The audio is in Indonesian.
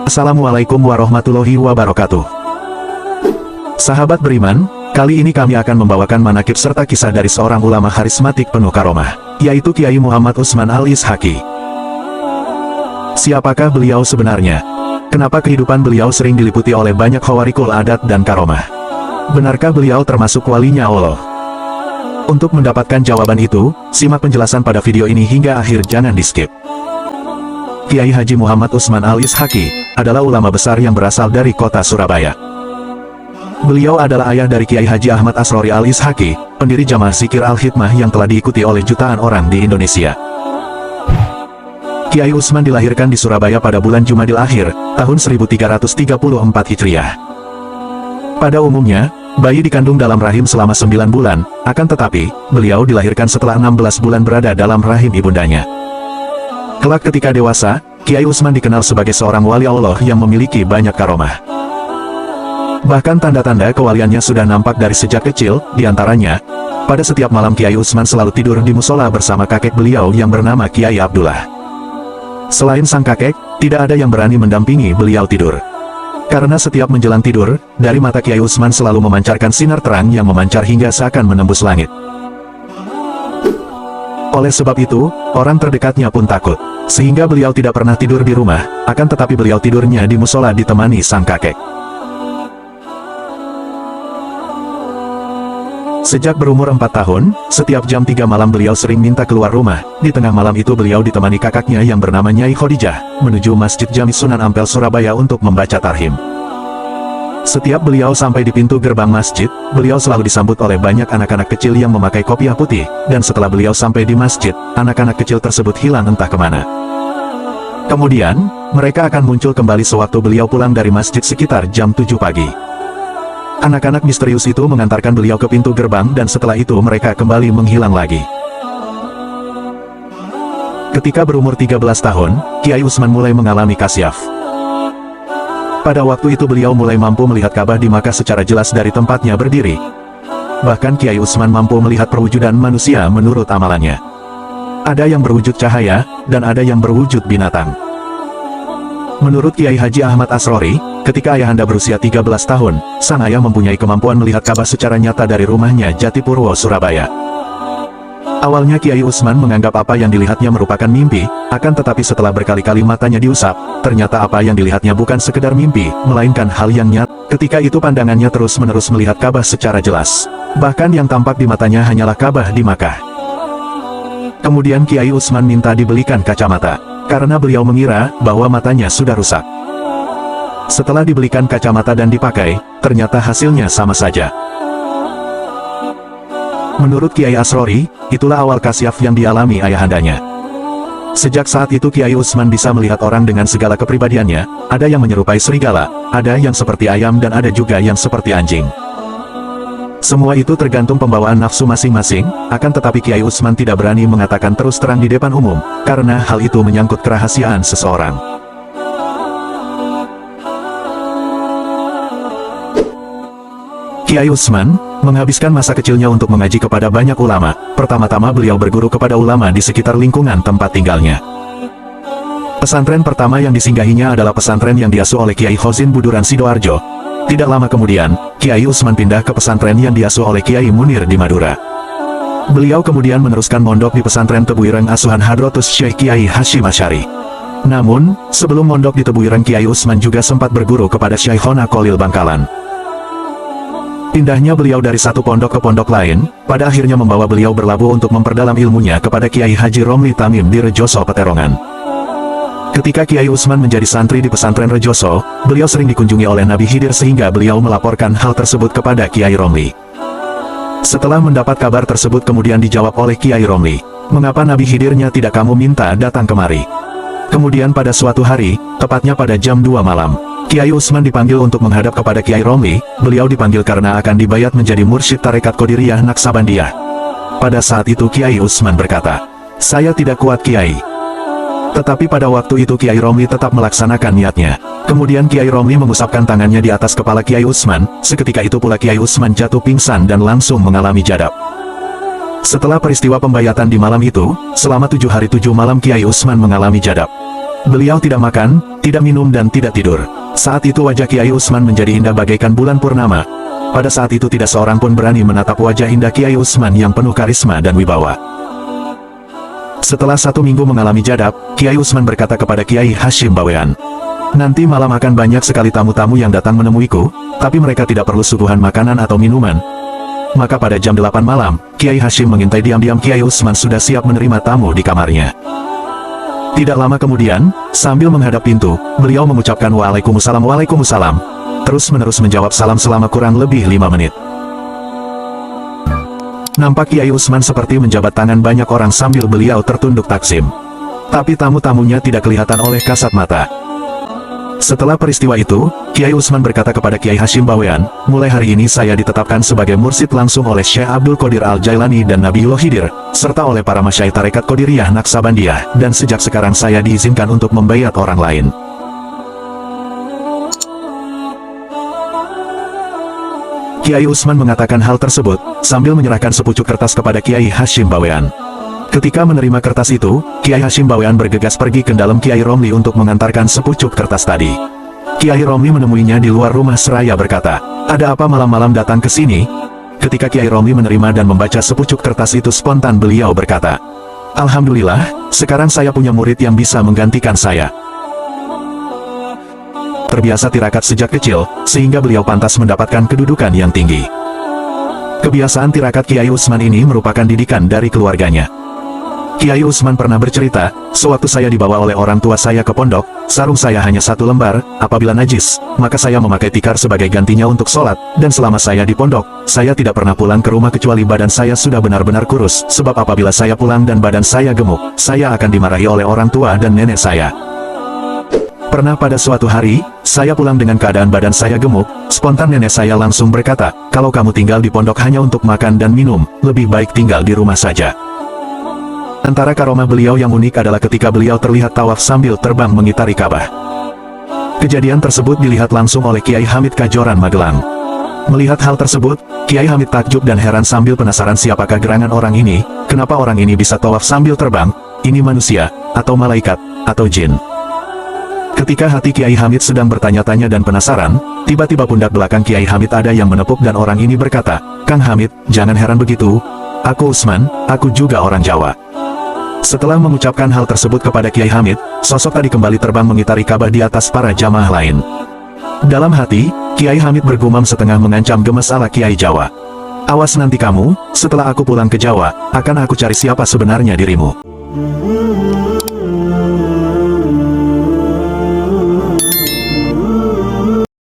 Assalamualaikum warahmatullahi wabarakatuh. Sahabat beriman, kali ini kami akan membawakan manakib serta kisah dari seorang ulama karismatik penuh karomah, yaitu Kiai Muhammad Utsman Al-Ishaqi. Siapakah beliau sebenarnya? Kenapa kehidupan beliau sering diliputi oleh banyak khawarikul adat dan karomah? Benarkah beliau termasuk walinya Allah? Untuk mendapatkan jawaban itu, simak penjelasan pada video ini hingga akhir, jangan di-skip. Kiai Haji Muhammad Utsman Al-Ishaqi adalah ulama besar yang berasal dari kota Surabaya. Beliau adalah ayah dari Kiai Haji Ahmad Asrori Al-Ishaqi, pendiri Jamaah Zikir Al-Hikmah yang telah diikuti oleh jutaan orang di Indonesia. Kiai Utsman dilahirkan di Surabaya pada bulan Jumadil Akhir, tahun 1334 Hijriah. Pada umumnya, bayi dikandung dalam rahim selama 9 bulan, akan tetapi, beliau dilahirkan setelah 16 bulan berada dalam rahim ibundanya. Kelak ketika dewasa, Kiai Utsman dikenal sebagai seorang wali Allah yang memiliki banyak karomah. Bahkan tanda-tanda kewaliannya sudah nampak dari sejak kecil, diantaranya, pada setiap malam Kiai Utsman selalu tidur di musola bersama kakek beliau yang bernama Kiai Abdullah. Selain sang kakek, tidak ada yang berani mendampingi beliau tidur. Karena setiap menjelang tidur, dari mata Kiai Utsman selalu memancarkan sinar terang yang memancar hingga seakan menembus langit. Oleh sebab itu, orang terdekatnya pun takut, sehingga beliau tidak pernah tidur di rumah, akan tetapi beliau tidurnya di musola ditemani sang kakek. Sejak berumur 4 tahun, setiap jam 3 malam beliau sering minta keluar rumah. Di tengah malam itu beliau ditemani kakaknya yang bernama Nyai Khadijah, menuju Masjid Jami Sunan Ampel Surabaya untuk membaca tarhim. Setiap beliau sampai di pintu gerbang masjid, beliau selalu disambut oleh banyak anak-anak kecil yang memakai kopiah putih, dan setelah beliau sampai di masjid, anak-anak kecil tersebut hilang entah kemana. Kemudian, mereka akan muncul kembali sewaktu beliau pulang dari masjid sekitar jam 7 pagi. Anak-anak misterius itu mengantarkan beliau ke pintu gerbang dan setelah itu mereka kembali menghilang lagi. Ketika berumur 13 tahun, Kiai Utsman mulai mengalami kasyaf. Pada waktu itu beliau mulai mampu melihat Ka'bah di Makkah secara jelas dari tempatnya berdiri. Bahkan Kiai Utsman mampu melihat perwujudan manusia menurut amalannya. Ada yang berwujud cahaya, dan ada yang berwujud binatang. Menurut Kiai Haji Ahmad Asrori, ketika ayahanda berusia 13 tahun, sang ayah mempunyai kemampuan melihat Ka'bah secara nyata dari rumahnya Jatipurwo, Surabaya. Awalnya Kiai Utsman menganggap apa yang dilihatnya merupakan mimpi, akan tetapi setelah berkali-kali matanya diusap, ternyata apa yang dilihatnya bukan sekedar mimpi, melainkan hal yang nyata. Ketika itu pandangannya terus-menerus melihat Ka'bah secara jelas. Bahkan yang tampak di matanya hanyalah Ka'bah di Makkah. Kemudian Kiai Utsman minta dibelikan kacamata, karena beliau mengira bahwa matanya sudah rusak. Setelah dibelikan kacamata dan dipakai, ternyata hasilnya sama saja. Menurut Kiai Asrori, itulah awal kasyaf yang dialami ayahandanya. Sejak saat itu Kiai Utsman bisa melihat orang dengan segala kepribadiannya, ada yang menyerupai serigala, ada yang seperti ayam dan ada juga yang seperti anjing. Semua itu tergantung pembawaan nafsu masing-masing, akan tetapi Kiai Utsman tidak berani mengatakan terus terang di depan umum, karena hal itu menyangkut kerahasiaan seseorang. Kiai Utsman menghabiskan masa kecilnya untuk mengaji kepada banyak ulama. Pertama-tama beliau berguru kepada ulama di sekitar lingkungan tempat tinggalnya. Pesantren pertama yang disinggahinya adalah pesantren yang diasuh oleh Kiai Khozin Buduran Sidoarjo. Tidak lama kemudian, Kiai Utsman pindah ke pesantren yang diasuh oleh Kiai Munir di Madura. Beliau kemudian meneruskan mondok di pesantren Tebuireng asuhan Hadratus Syekh Kiai Hasyim Asy'ari. Namun, sebelum mondok di Tebuireng, Kiai Utsman juga sempat berguru kepada Syekhona Khalil Bangkalan. Pindahnya beliau dari satu pondok ke pondok lain, pada akhirnya membawa beliau berlabuh untuk memperdalam ilmunya kepada Kiai Haji Romli Tamim di Rejoso, Peterongan. Ketika Kiai Utsman menjadi santri di pesantren Rejoso, beliau sering dikunjungi oleh Nabi Khidir sehingga beliau melaporkan hal tersebut kepada Kiai Romli. Setelah mendapat kabar tersebut kemudian dijawab oleh Kiai Romli, "Mengapa Nabi Khidirnya tidak kamu minta datang kemari?" Kemudian pada suatu hari, tepatnya pada jam 2 malam, Kiai Utsman dipanggil untuk menghadap kepada Kiai Romli. Beliau dipanggil karena akan dibayat menjadi mursyid tarekat Qadiriyah Naksabandiyah. Pada saat itu Kiai Utsman berkata, "Saya tidak kuat Kiai." Tetapi pada waktu itu Kiai Romli tetap melaksanakan niatnya. Kemudian Kiai Romli mengusapkan tangannya di atas kepala Kiai Utsman, seketika itu pula Kiai Utsman jatuh pingsan dan langsung mengalami jadab. Setelah peristiwa pembayatan di malam itu, selama 7 hari 7 malam Kiai Utsman mengalami jadab. Beliau tidak makan, tidak minum dan tidak tidur. Saat itu wajah Kiai Utsman menjadi indah bagaikan bulan purnama. Pada saat itu tidak seorang pun berani menatap wajah indah Kiai Utsman yang penuh karisma dan wibawa. Setelah 1 minggu mengalami jadab, Kiai Utsman berkata kepada Kiai Hasyim Bawean, "Nanti malam akan banyak sekali tamu-tamu yang datang menemuiku, tapi mereka tidak perlu suguhan makanan atau minuman." Maka pada jam 8 malam, Kiai Hasyim mengintai diam-diam Kiai Utsman sudah siap menerima tamu di kamarnya. Tidak lama kemudian, sambil menghadap pintu, beliau mengucapkan "Waalaikumsalam, Waalaikumsalam", terus-menerus menjawab salam selama kurang lebih 5 menit. Nampak Kiai Utsman seperti menjabat tangan banyak orang sambil beliau tertunduk takzim. Tapi tamu-tamunya tidak kelihatan oleh kasat mata. Setelah peristiwa itu, Kiai Utsman berkata kepada Kiai Hasyim Bawean, "Mulai hari ini saya ditetapkan sebagai mursyid langsung oleh Syekh Abdul Qadir Al-Jailani dan Nabiullah Khidir, serta oleh para masyayikh tarekat Qadiriyah Naksabandiyah, dan sejak sekarang saya diizinkan untuk membaiat orang lain." Kiai Utsman mengatakan hal tersebut, sambil menyerahkan sepucuk kertas kepada Kiai Hasyim Bawean. Ketika menerima kertas itu, Kiai Hasyim Bawean bergegas pergi ke dalam Kiai Romli untuk mengantarkan sepucuk kertas tadi. Kiai Romli menemuinya di luar rumah seraya berkata, "Ada apa malam-malam datang ke sini?" Ketika Kiai Romli menerima dan membaca sepucuk kertas itu, spontan beliau berkata, "Alhamdulillah, sekarang saya punya murid yang bisa menggantikan saya." Terbiasa tirakat sejak kecil, sehingga beliau pantas mendapatkan kedudukan yang tinggi. Kebiasaan tirakat Kiai Utsman ini merupakan didikan dari keluarganya. Kiai Utsman pernah bercerita, "Sewaktu saya dibawa oleh orang tua saya ke pondok, sarung saya hanya 1 lembar, apabila najis, maka saya memakai tikar sebagai gantinya untuk sholat, dan selama saya di pondok, saya tidak pernah pulang ke rumah kecuali badan saya sudah benar-benar kurus, sebab apabila saya pulang dan badan saya gemuk, saya akan dimarahi oleh orang tua dan nenek saya. Pernah pada suatu hari, saya pulang dengan keadaan badan saya gemuk, spontan nenek saya langsung berkata, 'Kalau kamu tinggal di pondok hanya untuk makan dan minum, lebih baik tinggal di rumah saja.'" Antara karomah beliau yang unik adalah ketika beliau terlihat tawaf sambil terbang mengitari Ka'bah. Kejadian tersebut dilihat langsung oleh Kiai Hamid Kajoran Magelang. Melihat hal tersebut, Kiai Hamid takjub dan heran sambil penasaran siapakah gerangan orang ini, kenapa orang ini bisa tawaf sambil terbang, ini manusia, atau malaikat, atau jin. Ketika hati Kiai Hamid sedang bertanya-tanya dan penasaran, tiba-tiba pundak belakang Kiai Hamid ada yang menepuk dan orang ini berkata, "Kang Hamid, jangan heran begitu. Aku Utsman, aku juga orang Jawa." Setelah mengucapkan hal tersebut kepada Kiai Hamid, sosok tadi kembali terbang mengitari Ka'bah di atas para jamaah lain. Dalam hati, Kiai Hamid bergumam setengah mengancam gemes ala Kiai Jawa. "Awas nanti kamu, setelah aku pulang ke Jawa, akan aku cari siapa sebenarnya dirimu."